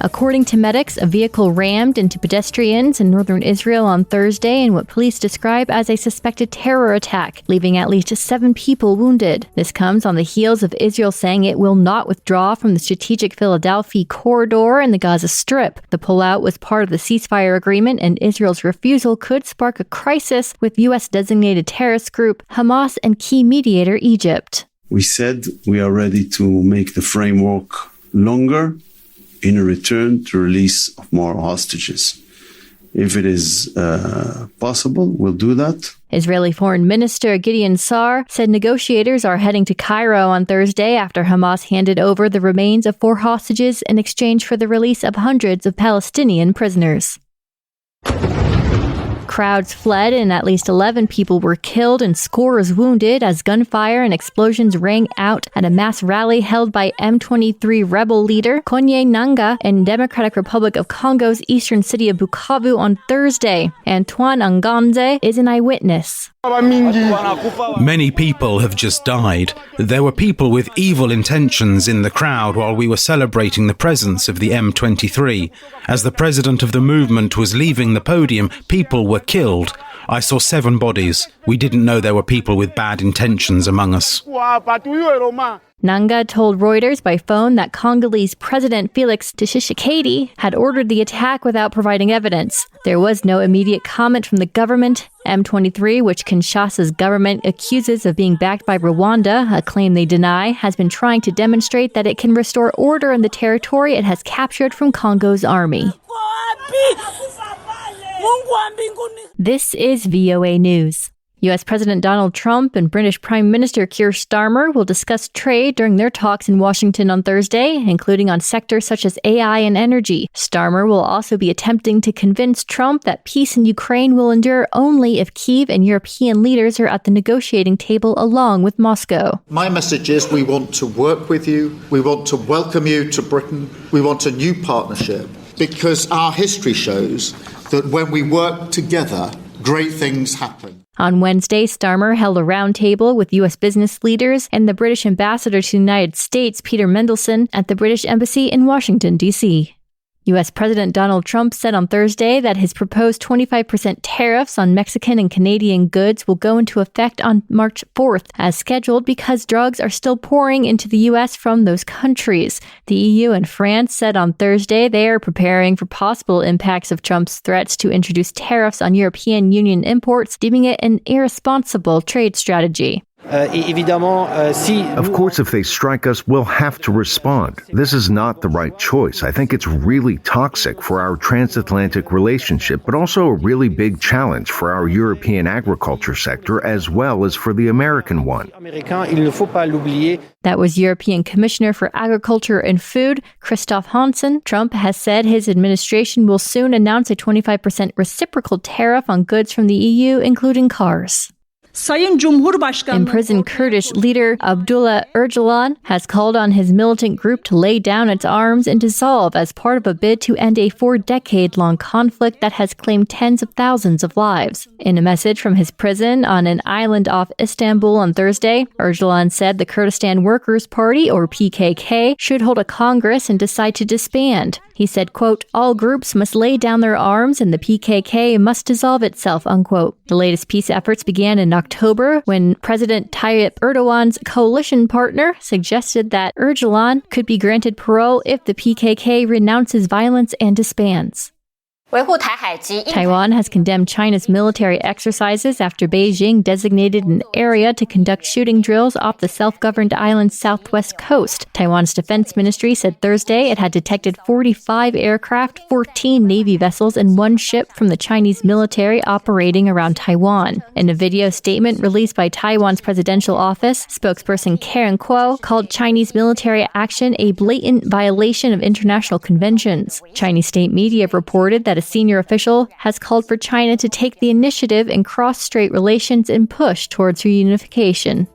According to medics, a vehicle rammed into pedestrians in northern Israel on Thursday in what police describe as a suspected terror attack, leaving at least 7 people wounded. This comes on the heels of Israel saying it will not withdraw from the strategic Philadelphia corridor in the Gaza Strip. The pullout was part of the ceasefire agreement, and Israel's refusal could spark a crisis with U.S.-designated terrorist group Hamas and key mediator Egypt. We said we are ready to make the framework longer in a return to release of more hostages. If it is possible, we'll do that. Israeli Foreign Minister Gideon Sa'ar said negotiators are heading to Cairo on Thursday after Hamas handed over the remains of 4 hostages in exchange for the release of hundreds of Palestinian prisoners. Crowds fled and at least 11 people were killed and scores wounded as gunfire and explosions rang out at a mass rally held by M23 rebel leader Konye Nanga in Democratic Republic of Congo's eastern city of Bukavu on Thursday. Antoine Anganze is an eyewitness. Many people have just died. There were people with evil intentions in the crowd while we were celebrating the presence of the M23. As the president of the movement was leaving the podium, people were killed. I saw 7 bodies. We didn't know there were people with bad intentions among us. Nanga told Reuters by phone that Congolese President Felix Tshisekedi had ordered the attack without providing evidence. There was no immediate comment from the government. M23, which Kinshasa's government accuses of being backed by Rwanda, a claim they deny, has been trying to demonstrate that it can restore order in the territory it has captured from Congo's army. This is VOA News. U.S. President Donald Trump and British Prime Minister Keir Starmer will discuss trade during their talks in Washington on Thursday, including on sectors such as AI and energy. Starmer will also be attempting to convince Trump that peace in Ukraine will endure only if Kyiv and European leaders are at the negotiating table along with Moscow. My message is we want to work with you. We want to welcome you to Britain. We want a new partnership because our history shows that when we work together, great things happen. On Wednesday, Starmer held a roundtable with U.S. business leaders and the British ambassador to the United States, Peter Mendelsohn, at the British Embassy in Washington, D.C. U.S. President Donald Trump said on Thursday that his proposed 25% tariffs on Mexican and Canadian goods will go into effect on March 4th, as scheduled, because drugs are still pouring into the U.S. from those countries. The EU and France said on Thursday they are preparing for possible impacts of Trump's threats to introduce tariffs on European Union imports, deeming it an irresponsible trade strategy. Of course, if they strike us, we'll have to respond. This is not the right choice. I think it's really toxic for our transatlantic relationship, but also a really big challenge for our European agriculture sector as well as for the American one. That was European Commissioner for Agriculture and Food, Christoph Hansen. Trump has said his administration will soon announce a 25% reciprocal tariff on goods from the EU, including cars. Imprisoned Kurdish leader Abdullah Öcalan has called on his militant group to lay down its arms and dissolve as part of a bid to end a 4-decade-long conflict that has claimed tens of thousands of lives. In a message from his prison on an island off Istanbul on Thursday, Öcalan said the Kurdistan Workers' Party, or PKK, should hold a congress and decide to disband. He said, quote, "All groups must lay down their arms and the PKK must dissolve itself," unquote. The latest peace efforts began in October when President Tayyip Erdogan's coalition partner suggested that Öcalan could be granted parole if the PKK renounces violence and disbands. Taiwan has condemned China's military exercises after Beijing designated an area to conduct shooting drills off the self-governed island's southwest coast. Taiwan's defense ministry said Thursday it had detected 45 aircraft, 14 Navy vessels, and 1 ship from the Chinese military operating around Taiwan. In a video statement released by Taiwan's presidential office, spokesperson Karen Kuo called Chinese military action a blatant violation of international conventions. Chinese state media reported that a senior official has called for China to take the initiative in cross-strait relations and push towards reunification.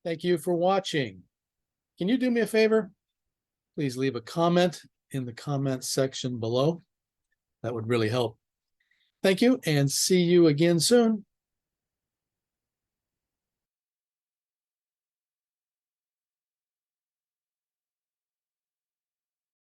Thank you for watching. Can you do me a favor? Please leave a comment in the comments section below. That would really help. Thank you, and see you again soon.